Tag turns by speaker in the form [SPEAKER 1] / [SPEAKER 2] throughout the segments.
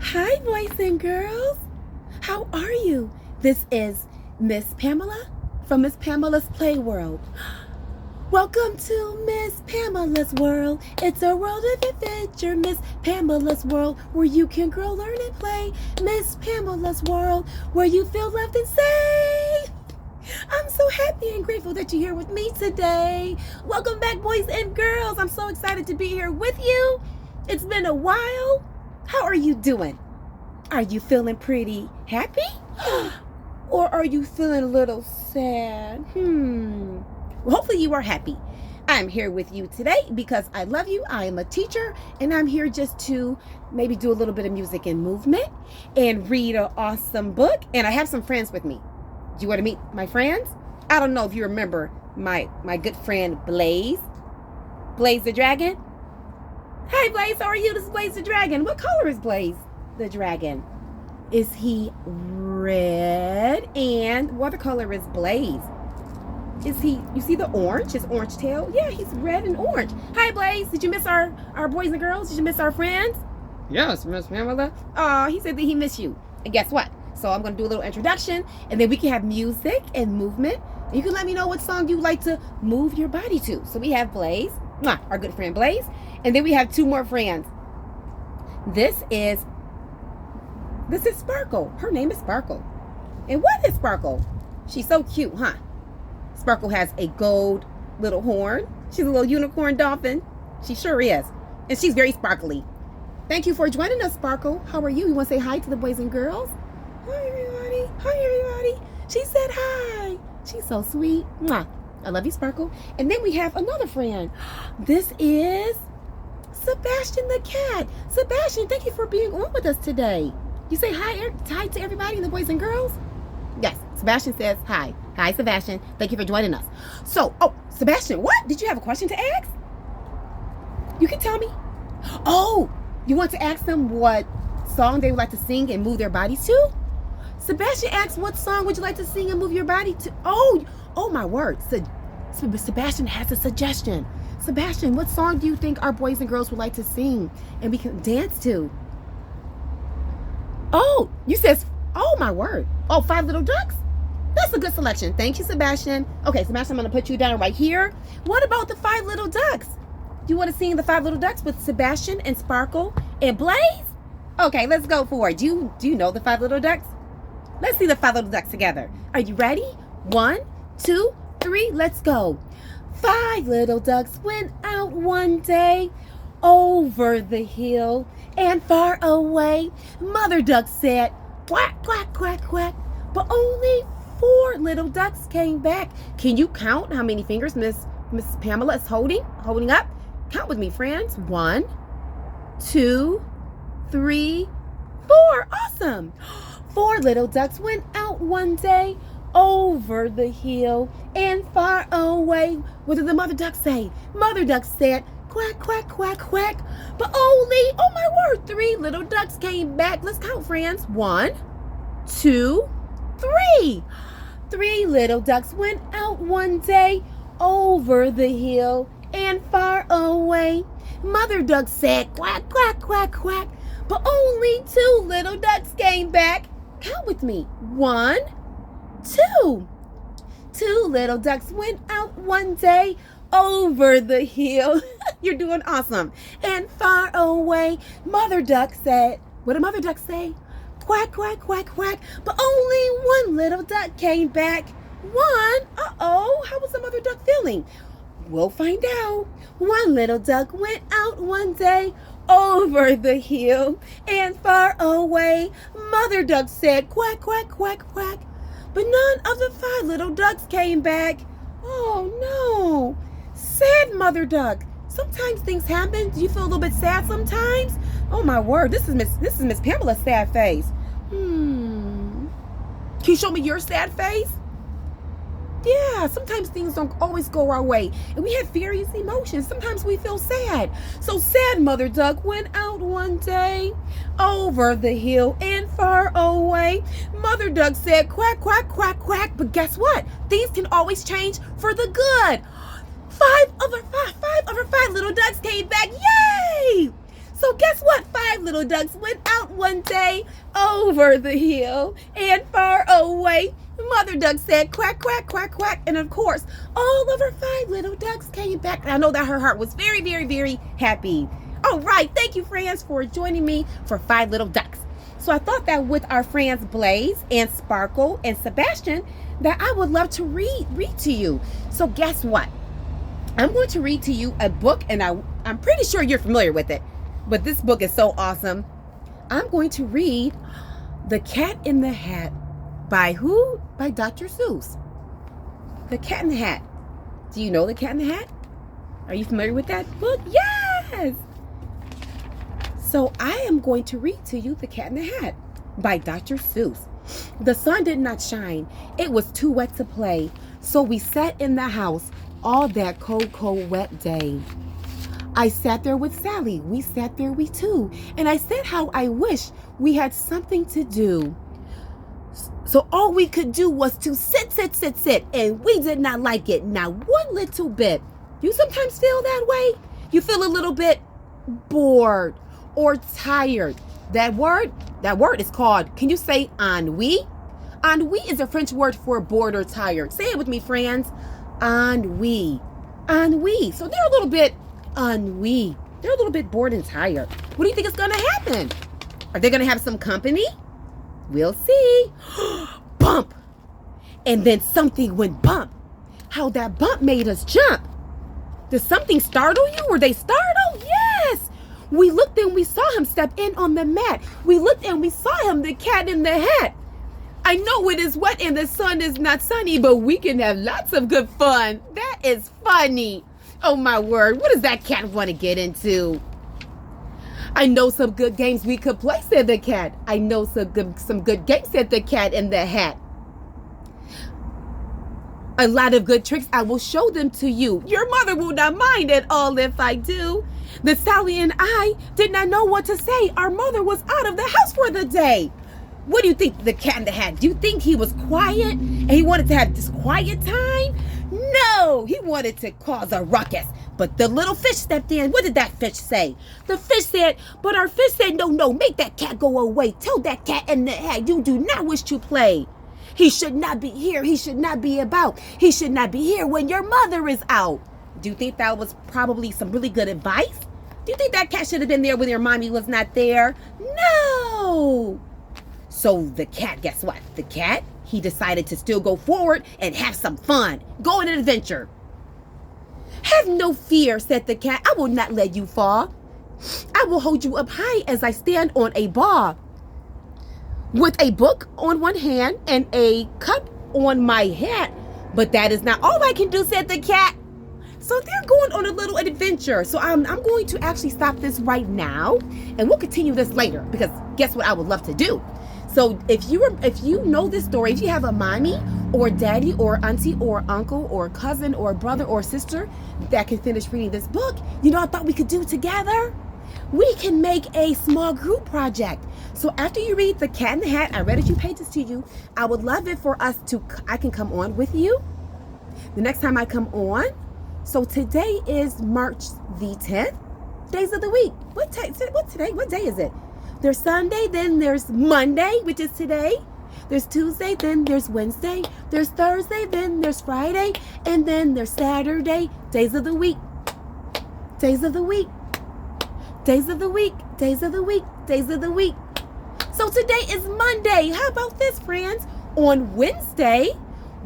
[SPEAKER 1] Hi, boys and girls. How are you? This is Miss Pamela from Miss Pamela's Playworld. Welcome to Miss Pamela's world. It's a world of adventure, Miss Pamela's world, where you can grow, learn, and play. Miss Pamela's world, where you feel loved and safe. I'm so happy and grateful that you're here with me today. Welcome back, boys and girls. I'm so excited to be here with you. It's been a while. How are you doing? Are you feeling pretty happy? Or are you feeling a little sad? Well, hopefully you are happy. I'm here with you today because I love you. I am a teacher, and I'm here just to maybe do a little bit of music and movement and read an awesome book. And I have some friends with me. Do you want to meet my friends? I don't know if you remember my good friend Blaze. Blaze the dragon. Hi, Blaze. How are you? This is Blaze the dragon. What color is Blaze the dragon? Is he red? And what color is Blaze? Is he, you see the orange, his orange tail? Yeah, he's red and orange. Hi, Blaze. Did you miss our boys and girls? Did you miss our friends? Yes, Miss Pamela. He said that he missed you. And guess what? So I'm going to do a little introduction, and then we can have music and movement. You can let me know what song you like to move your body to. So we have Blaze, our good friend Blaze, and then we have two more friends. This is Sparkle. Her name is Sparkle. And what is Sparkle? She's so cute, huh? Sparkle has a gold little horn. She's a little unicorn dolphin. She sure is. And she's very sparkly. Thank you for joining us, Sparkle. How are you? You want to say hi to the boys and girls? Hi, everybody. Hi, everybody. She said hi. She's so sweet. Mwah. I love you, Sparkle. And then we have another friend. This is Sebastian the cat. Sebastian, thank you for being on with us today. You say hi to everybody and the boys and girls? Yes, Sebastian says hi. Hi, Sebastian. Thank you for joining us. So, Sebastian, what? Did you have a question to ask? You can tell me. Oh, you want to ask them what song they would like to sing and move their bodies to? Sebastian asked, what song would you like to sing and move your body to? Oh my word. Sebastian has a suggestion. Sebastian, what song do you think our boys and girls would like to sing and we can dance to? Oh, you said, oh my word. Oh, Five Little Ducks? That's a good selection. Thank you, Sebastian. Okay, Sebastian, I'm going to put you down right here. What about the Five Little Ducks? Do you want to sing the Five Little Ducks with Sebastian and Sparkle and Blaze? Okay, let's go for it. Do you know the Five Little Ducks? Let's see the Five Little Ducks together. Are you ready? 1, 2, 3, let's go. 5 little ducks went out one day over the hill and far away. Mother duck said, quack, quack, quack, quack. But only 4 little ducks came back. Can you count how many fingers Miss Pamela is holding up? Count with me, friends. 1, 2, 3, 4. Awesome. 4 little ducks went out one day over the hill and far away. What did the mother duck say? Mother duck said, quack, quack, quack, quack. But only, oh my word, 3 little ducks came back. Let's count, friends. 1, 2, 3. 3 little ducks went out one day over the hill and far away. Mother duck said, quack, quack, quack, quack. But only 2 little ducks came back. Count with me. 1, 2. 2 little ducks went out one day over the hill. You're doing awesome. And far away. Mother duck said, what did mother duck say? Quack, quack, quack, quack. But only 1 little duck came back. 1? Uh-oh. How was the mother duck feeling? We'll find out. 1 little duck went out one day over the hill and far away. Mother duck said, quack, quack, quack, quack. But none of the 5 little ducks came back. Oh no. Sad mother duck. Sometimes things happen. Do you feel a little bit sad sometimes? Oh my word. This is Miss Pamela's sad face. Can you show me your sad face? Yeah, sometimes things don't always go our way, and we have various emotions. Sometimes we feel sad. So sad mother duck went out one day over the hill and far away. Mother duck said, quack, quack, quack, quack. But guess what? Things can always change for the good. 5 of our 5 little ducks came back. Yay! So guess what? 5 little ducks went out one day over the hill and far away. Mother duck said quack, quack, quack, quack. And of course, all of her 5 little ducks came back. And I know that her heart was very, very, very happy. All right. Thank you, friends, for joining me for 5 little ducks. So I thought that with our friends Blaze and Sparkle and Sebastian, that I would love to read to you. So guess what? I'm going to read to you a book, and I'm pretty sure you're familiar with it. But this book is so awesome. I'm going to read The Cat in the Hat. By who? By Dr. Seuss. The Cat in the Hat. Do you know The Cat in the Hat? Are you familiar with that book? Yes! So I am going to read to you The Cat in the Hat by Dr. Seuss. The sun did not shine. It was too wet to play. So we sat in the house all that cold, cold, wet day. I sat there with Sally. We sat there, we too. And I said how I wish we had something to do. So all we could do was to sit. And we did not like it. Not one little bit. You sometimes feel that way? You feel a little bit bored or tired. That word is called, can you say ennui? Ennui is a French word for bored or tired. Say it with me, friends. Ennui. Ennui. So they're a little bit ennui. They're a little bit bored and tired. What do you think is going to happen? Are they going to have some company? We'll see. Bump. And then something went bump. How that bump made us jump. Did something startle you? Were they startled? Yes. We looked and we saw him step in on the mat. We looked and we saw him, the cat in the hat. I know it is wet and the sun is not sunny, but we can have lots of good fun. That is funny. Oh my word, what does that cat want to get into? I know some good games we could play, said the cat. I know some good games, said the cat in the hat. A lot of good tricks, I will show them to you. Your mother will not mind at all if I do. The Sally and I did not know what to say. Our mother was out of the house for the day. What do you think, the cat in the hat? Do you think he was quiet and he wanted to have this quiet time? No, he wanted to cause a ruckus. But the little fish stepped in. What did that fish say? The fish said, but our fish said, no, make that cat go away. Tell that cat in the hat you do not wish to play. He should not be here. He should not be about. He should not be here when your mother is out. Do you think that was probably some really good advice? Do you think that cat should have been there when your mommy was not there? No. So the cat, guess what? The cat, he decided to still go forward and have some fun. Go on an adventure. Have no fear, said the cat. I will not let you fall. I will hold you up high as I stand on a bar, with a book on one hand and a cup on my hat. But that is not all I can do, said the cat. So they're going on a little adventure. So I'm going to actually stop this right now, and we'll continue this later, because guess what I would love to do? So if you know this story, if you have a mommy or daddy or auntie or uncle or cousin or brother or sister that can finish reading this book, you know, I thought we could do together. We can make a small group project. So after you read The Cat in the Hat, I read a few pages to you. I would love it for I can come on with you the next time I come on. So today is March the 10th. Days of the week. What day is it? There's Sunday, then there's Monday, which is today. There's Tuesday, then there's Wednesday. There's Thursday, then there's Friday. And then there's Saturday. Days of the week. Days of the week. Days of the week. Days of the week. Days of the week. So today is Monday. How about this, friends? On Wednesday,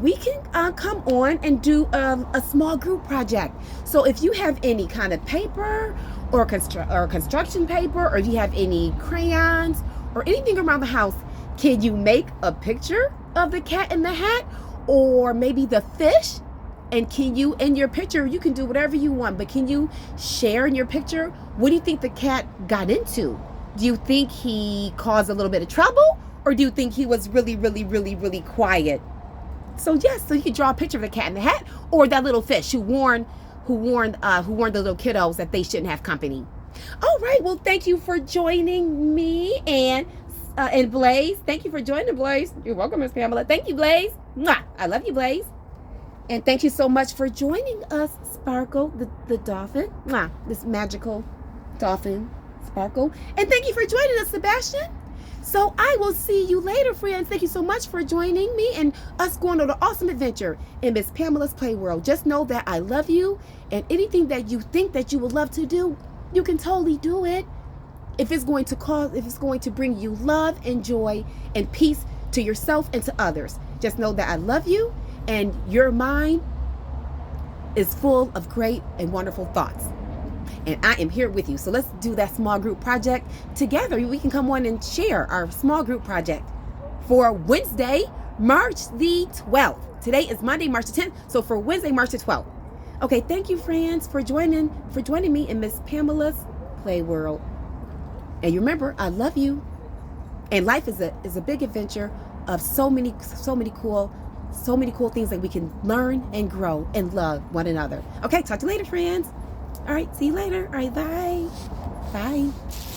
[SPEAKER 1] we can come on and do a small group project. So if you have any kind of paper or construction paper, or if you have any crayons or anything around the house, can you make a picture of the cat in the hat, or maybe the fish? And can you, in your picture, you can do whatever you want, but can you share in your picture, what do you think the cat got into? Do you think he caused a little bit of trouble, or do you think he was really, really, really, really quiet? So yes, so you can draw a picture of the cat in the hat, or that little fish who warned the little kiddos that they shouldn't have company. All right, well, thank you for joining me and Blaze. Thank you for joining, Blaze. You're welcome, Miss Pamela. Thank you, Blaze. Mwah! I love you, Blaze. And thank you so much for joining us, Sparkle, the dolphin. Mwah! This magical dolphin, sparkle. And thank you for joining us, Sebastian. So I will see you later, friends. Thank you so much for joining me and us going on an awesome adventure in Miss Pamela's Playworld. Just know that I love you, and anything that you think that you would love to do, you can totally do it. If it's going to bring you love and joy and peace to yourself and to others. Just know that I love you, and your mind is full of great and wonderful thoughts. And I am here with you. So let's do that small group project together. We can come on and share our small group project for Wednesday, March the 12th. Today is Monday, March the 10th. So for Wednesday, March the 12th. Okay, thank you, friends, for joining me in Miss Pamela's Playworld. And remember, I love you. And life is a big adventure of so many cool things that we can learn and grow and love one another. Okay, talk to you later, friends. All right, see you later. All right, bye. Bye.